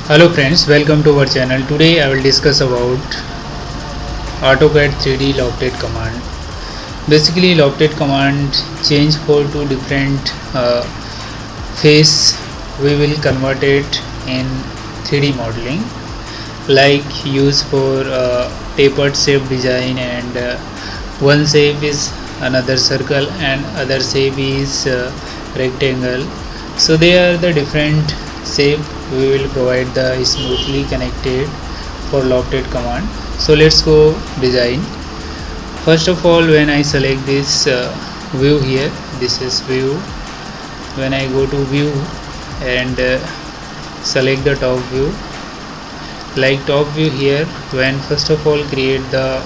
Hello friends, welcome to our channel. Today I will discuss about AutoCAD 3D Lofted command. Basically, Lofted command change for two different face. We will convert it in 3D modeling, like use for tapered shape design, and one shape is another circle and other shape is rectangle. So they are the different shape. We will provide the smoothly connected for lofted command. So let's go design. First of all, when I select this view here, this is view. When I go to view and select the top view, like top view here, when first of all create the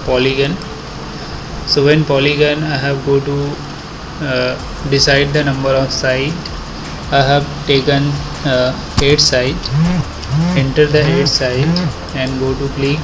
polygon. So when polygon, I have go to decide the number of side. I have taken 8 side, enter the 8 side and go to click,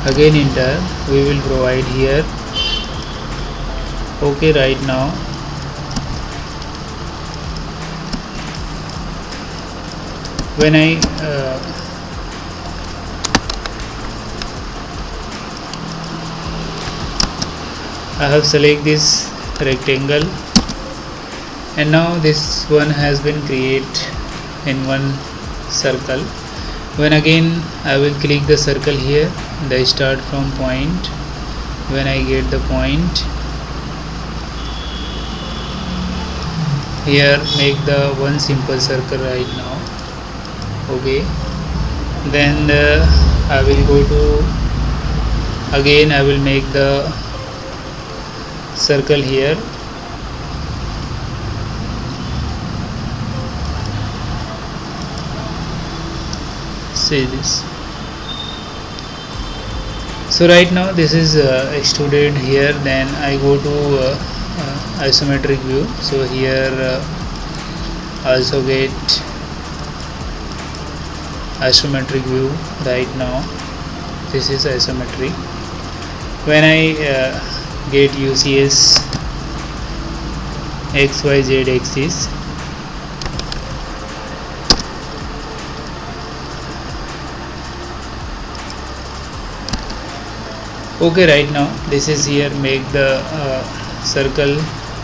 again enter. We will provide here okay. Right now when I have select this rectangle, and now this one has been created in one circle. When again I will click the circle here, the start from point. When I get the point here, make the one simple circle right now. Okay, then I will go to, again I will make the circle here. See this. So right now this is extruded here. Then I go to isometric view. So here also get isometric view. Right now this is isometric. When I get UCS XYZ axis, okay. Right now this is here, make the circle.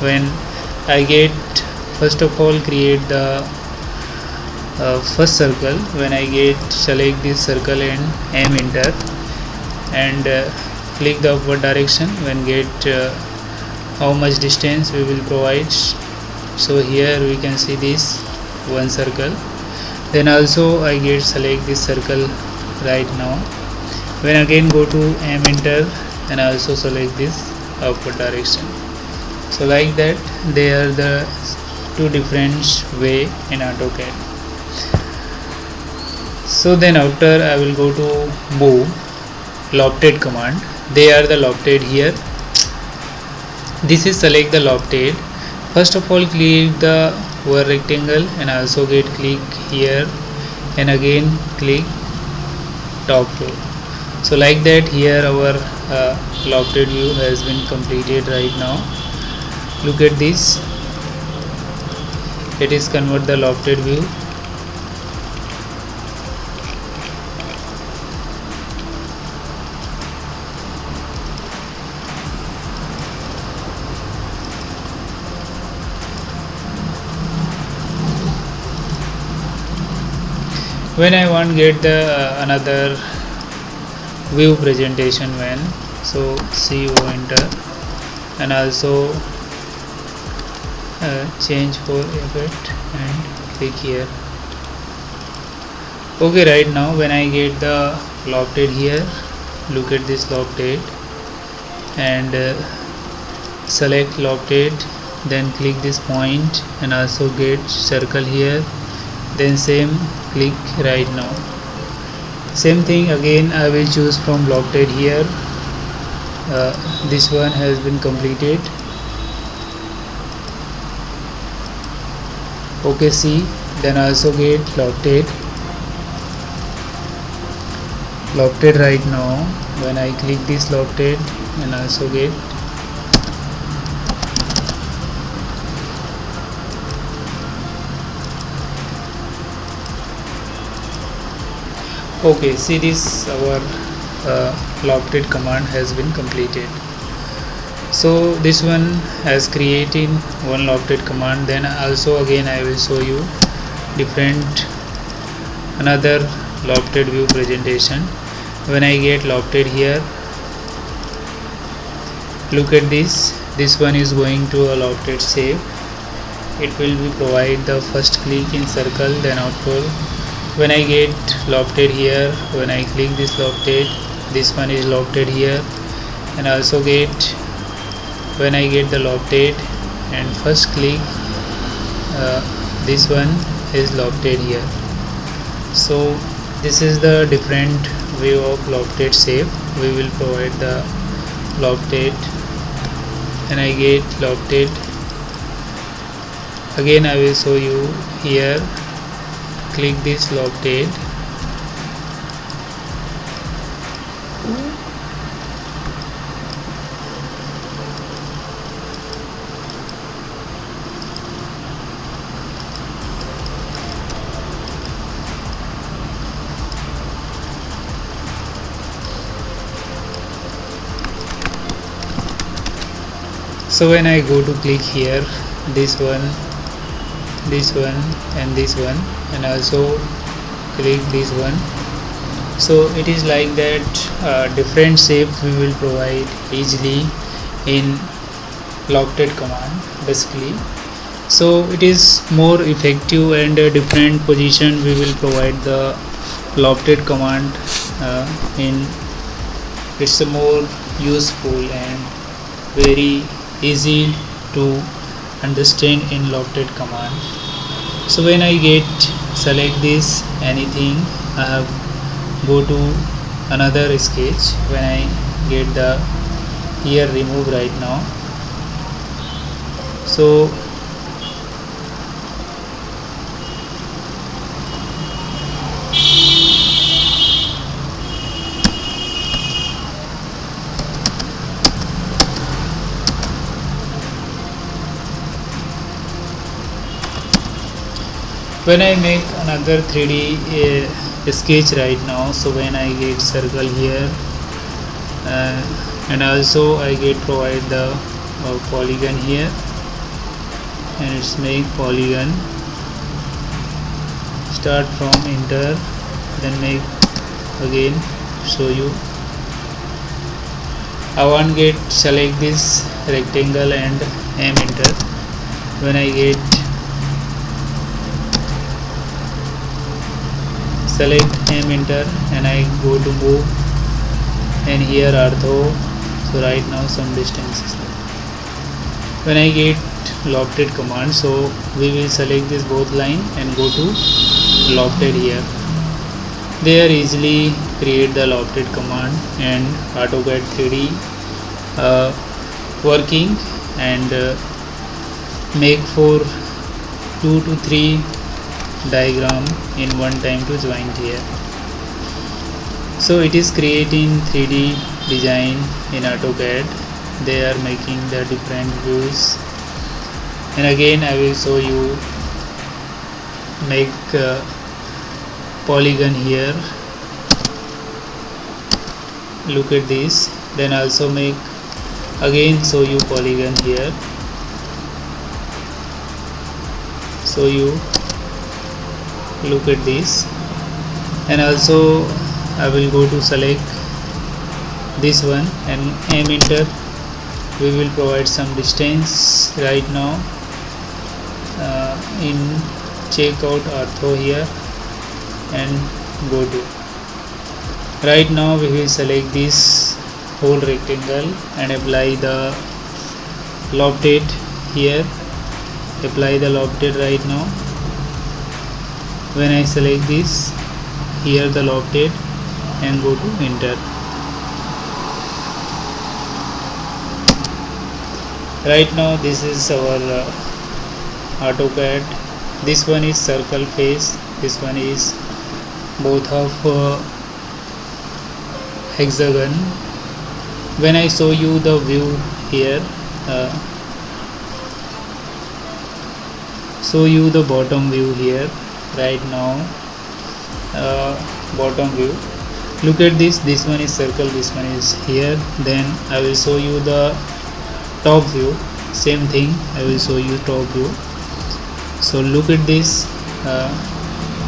When I get, first of all create the first circle. When I get, select this circle and aim enter and click the upward direction. When get how much distance we will provide. So here we can see this one circle. Then also I get select this circle right now. When again go to aim enter and also select this upward direction. So like that, they are the two different way in AutoCAD. So then after I will go to move lofted command. They are the lofted here. This is select the lofted. First of all click the over rectangle and also get click here and again click top view. So like that, here our lofted view has been completed right now. Look at this, it is convert the lofted view. When I want get the another view presentation, when so CO enter and also change for effect and click here. Okay, right now when I get the lofted here, look at this lofted and select lofted, then click this point and also get circle here, then same click right now. Same thing again I will choose from lofted here. This one has been completed. Okay, see, then also get lofted right now. When I click this lofted and also get, Okay, see this, our lofted command has been completed. So this one has created one lofted command. Then also again I will show you different another lofted view presentation. When I get lofted here, look at this one is going to a lofted shape. It will be provide the first click in circle, then output. When I get lofted here, when I click this lofted, this one is lofted here, and also get when I get the lofted and first click, this one is lofted here. So this is the different view of lofted shape. We will provide the lofted, and I get lofted. Again I will show you here. Click this lofted, so when I go to click here, this one and this one, and also click this one. So it is like that, different shape we will provide easily in lofted command basically. So it is more effective, and a different position we will provide the lofted command in. It's a more useful and very easy to understand in lofted command. So when I get select this anything, I have go to another sketch. When I get the here remove right now, so when I make another 3D sketch right now, so when I get circle here, and also I get provide the polygon here, and it's make polygon, start from enter, then make again show you. I want get select this rectangle and aim enter. When I get select aim enter, and I go to move, and here ortho, so right now some distance is there. When I get lofted command, so we will select this both line and go to lofted here. There easily create the lofted command and AutoCAD 3D working, and make for 2 to 3 diagram in one time to join here. So it is creating 3D design in AutoCAD. They are making the different views, and again I will show you make polygon here. Look at this. Then also make again show you polygon here, so you look at this, and also I will go to select this one and aim enter. We will provide some distance right now in checkout ortho here, and go to. Right now we will select this whole rectangle and apply the lofted here. Apply the lofted right now. When I select this here the lofted and go to enter. Right now this is our AutoCAD. This one is circle face, this one is both of hexagon. When I show you the view here, show you the bottom view here. Right now bottom view. Look at this one is circle, this one is here. Then I will show you the top view. Same thing, I will show you top view. So look at this,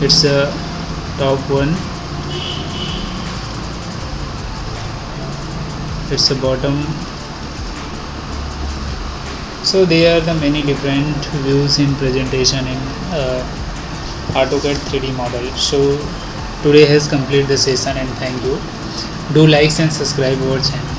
it's a top one, it's a bottom. So there are the many different views in presentation in AutoCAD 3D model. So today has completed the session, and thank you. Do like and subscribe our channel.